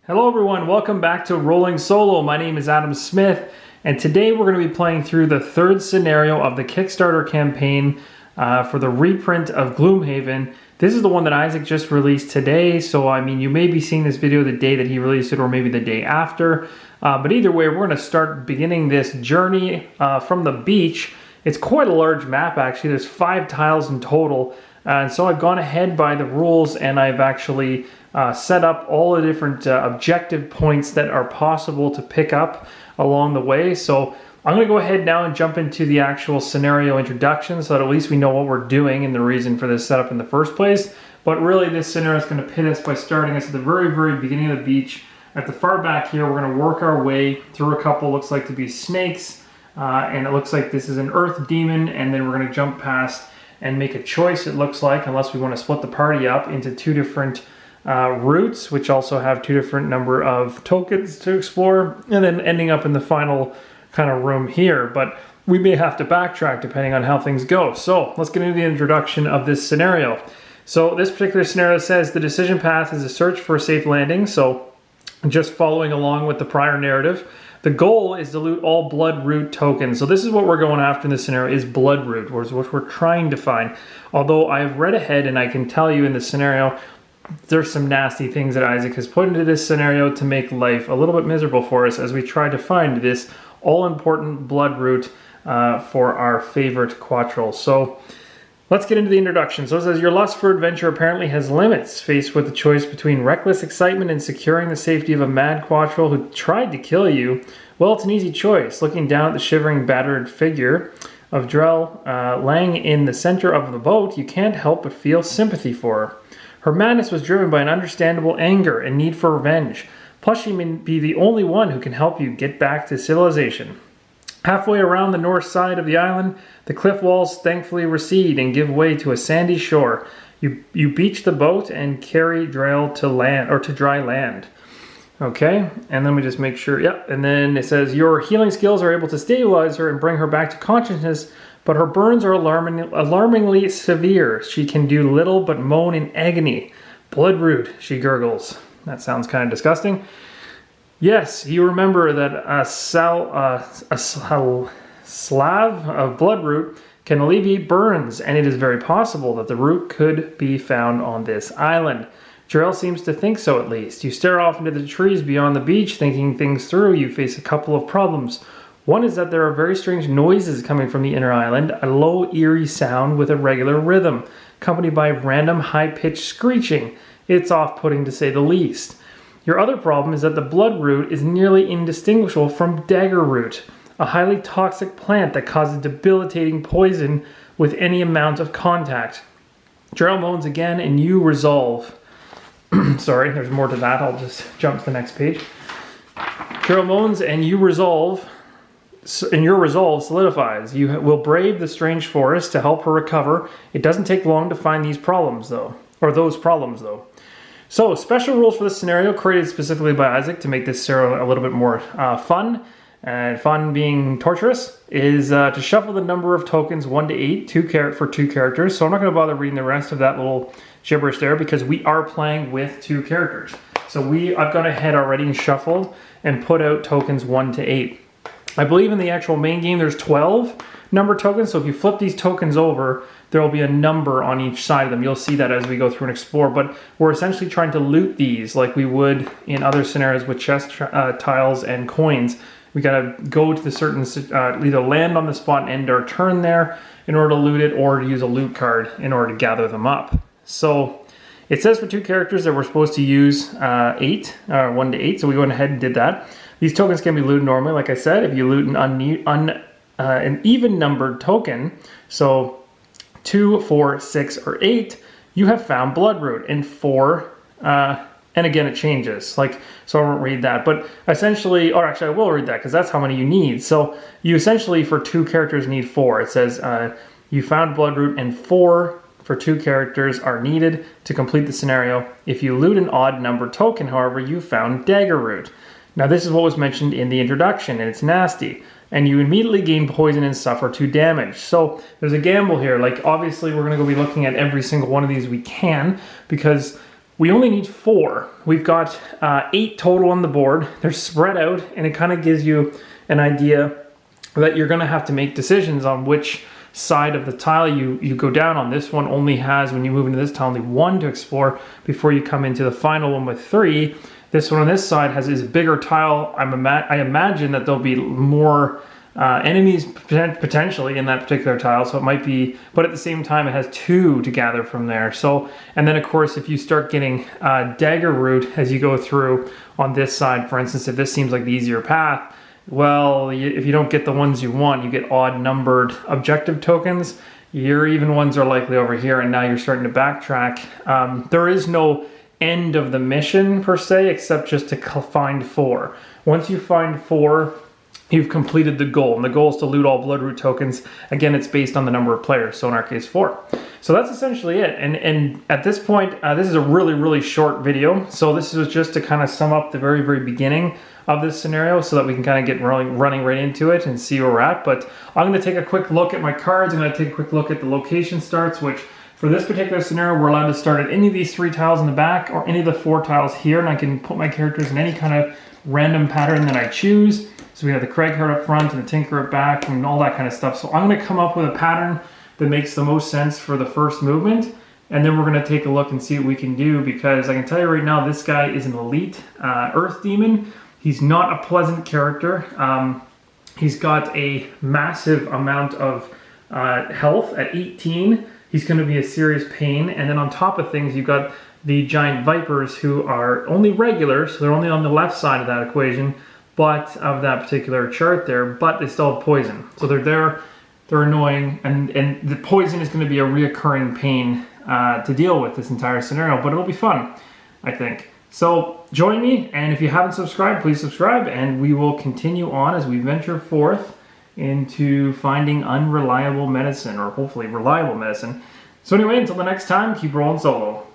Hello everyone, welcome back to Rolling Solo. My name is Adam Smith, and today we're going to be playing through the third scenario of the Kickstarter campaign for the reprint of Gloomhaven. This is the one that Isaac just released today, so I mean, you may be seeing this video the day that he released it or maybe the day after. But either way, we're going to start beginning this journey from the beach. It's quite a large map actually, there's 5 tiles in total. And so I've gone ahead by the rules and I've actually set up all the different objective points that are possible to pick up along the way. So I'm going to go ahead now and jump into the actual scenario introduction so that at least we know what we're doing and the reason for this setup in the first place. But really this scenario is going to pit us by starting us at the very, very beginning of the beach. At the far back here, we're going to work our way through a couple, looks like to be snakes. And it looks like this is an earth demon, and then we're going to jump past and make a choice, it looks like, unless we want to split the party up into 2 different routes, which also have 2 different number of tokens to explore, and then ending up in the final kind of room here. But we may have to backtrack depending on how things go. So let's get into the introduction of this scenario. So this particular scenario says the decision path is a search for a safe landing. So just following along with the prior narrative. The goal is to loot all Bloodroot tokens. So this is what we're going after in this scenario, is Bloodroot, what we're trying to find. Although I've read ahead and I can tell you in this scenario, there's some nasty things that Isaac has put into this scenario to make life a little bit miserable for us as we try to find this all-important Bloodroot for our favorite quattrel. So let's get into the introduction. So it says, your lust for adventure apparently has limits. Faced with the choice between reckless excitement and securing the safety of a mad quattrel who tried to kill you, well, it's an easy choice. Looking down at the shivering, battered figure of Drell laying in the center of the boat, you can't help but feel sympathy for her. Her madness was driven by an understandable anger and need for revenge. Plus, she may be the only one who can help you get back to civilization. Halfway around the north side of the island, the cliff walls thankfully recede and give way to a sandy shore. You beach the boat and carry Drell to land, or to dry land. Okay, and then we just make sure, yep, and then it says your healing skills are able to stabilize her and bring her back to consciousness, but her burns are alarmingly severe. She can do little but moan in agony. Bloodroot, she gurgles. That sounds kind of disgusting. Yes, you remember that a slab of Bloodroot can alleviate burns, and it is very possible that the root could be found on this island. Drell seems to think so, at least. You stare off into the trees beyond the beach, thinking things through. You face a couple of problems. One is that there are very strange noises coming from the inner island, a low, eerie sound with a regular rhythm, accompanied by random high-pitched screeching. It's off-putting to say the least. Your other problem is that the Bloodroot is nearly indistinguishable from Daggerroot, a highly toxic plant that causes debilitating poison with any amount of contact. Drell moans again, and you resolve. Sorry, there's more to that. I'll just jump to the next page. Drell moans, and you resolve. And your resolve solidifies. You will brave the strange forest to help her recover. It doesn't take long to find these problems, though. Or those problems, though. So, special rules for this scenario created specifically by Isaac to make this scenario a little bit more fun. And fun being torturous is to shuffle the number of tokens 1 to 8 for 2 characters. So I'm not going to bother reading the rest of that little gibberish there because we are playing with 2 characters. So I've gone ahead already and shuffled and put out tokens 1 to 8. I believe in the actual main game there's 12 number tokens, so if you flip these tokens over, there will be a number on each side of them. You'll see that as we go through and explore, but we're essentially trying to loot these like we would in other scenarios with chest tiles and coins. We gotta go to the certain, either land on the spot and end our turn there in order to loot it, or to use a loot card in order to gather them up. So it says for 2 characters that we're supposed to use 1 to 8, so we went ahead and did that. These tokens can be looted normally, like I said. If you loot an even numbered token, so 2, 4, 6, or 8, you have found Bloodroot. And 4, and again it changes, so I won't read that. But essentially, or actually I will read that because that's how many you need. So you essentially, for 2 characters, need 4. It says you found Bloodroot and 4 for 2 characters are needed to complete the scenario. If you loot an odd number token, however, you found Daggerroot. Now this is what was mentioned in the introduction, and it's nasty. And you immediately gain poison and suffer 2 damage. So there's a gamble here. Like, obviously we're going to go be looking at every single one of these we can, because We only need 4. We've got 8 total on the board. They're spread out, and it kind of gives you an idea that you're going to have to make decisions on which side of the tile you go down on. This one only has, when you move into this tile, only 1 to explore before you come into the final one with 3. This one on this side is a bigger tile. I imagine that there'll be more enemies potentially in that particular tile, so it might be, but at the same time it has 2 to gather from there. So, and then of course if you start getting dagger root as you go through on this side, for instance, if this seems like the easier path, well, if you don't get the ones you want, you get odd numbered objective tokens. Your even ones are likely over here, and now you're starting to backtrack. There is no end of the mission per se, except just to find 4. Once you find 4, you've completed the goal, and the goal is to loot all Bloodroot tokens. Again, it's based on the number of players, so in our case 4. So that's essentially it, and at this point, this is a really short video, so this was just to kind of sum up the very beginning of this scenario so that we can kind of get running right into it and see where we're at. But I'm going to take a quick look at my cards. I'm going to take a quick look at the location starts, which for this particular scenario, we're allowed to start at any of these 3 tiles in the back or any of the 4 tiles here, and I can put my characters in any kind of random pattern that I choose. So we have the Cragheart up front and the Tinker up back and all that kind of stuff. So I'm going to come up with a pattern that makes the most sense for the first movement, and then we're going to take a look and see what we can do, because I can tell you right now, this guy is an elite Earth Demon. He's not a pleasant character. He's got a massive amount of health at 18. He's going to be a serious pain. And then on top of things, you've got the giant vipers, who are only regular, so they're only on the left side of that equation, but of that particular chart there, but they still have poison. So they're there, they're annoying, and the poison is going to be a reoccurring pain to deal with this entire scenario, but it'll be fun, I think. So join me, and if you haven't subscribed, please subscribe, and we will continue on as we venture forth into finding unreliable medicine, or hopefully reliable medicine. So anyway, until the next time, keep rolling solo.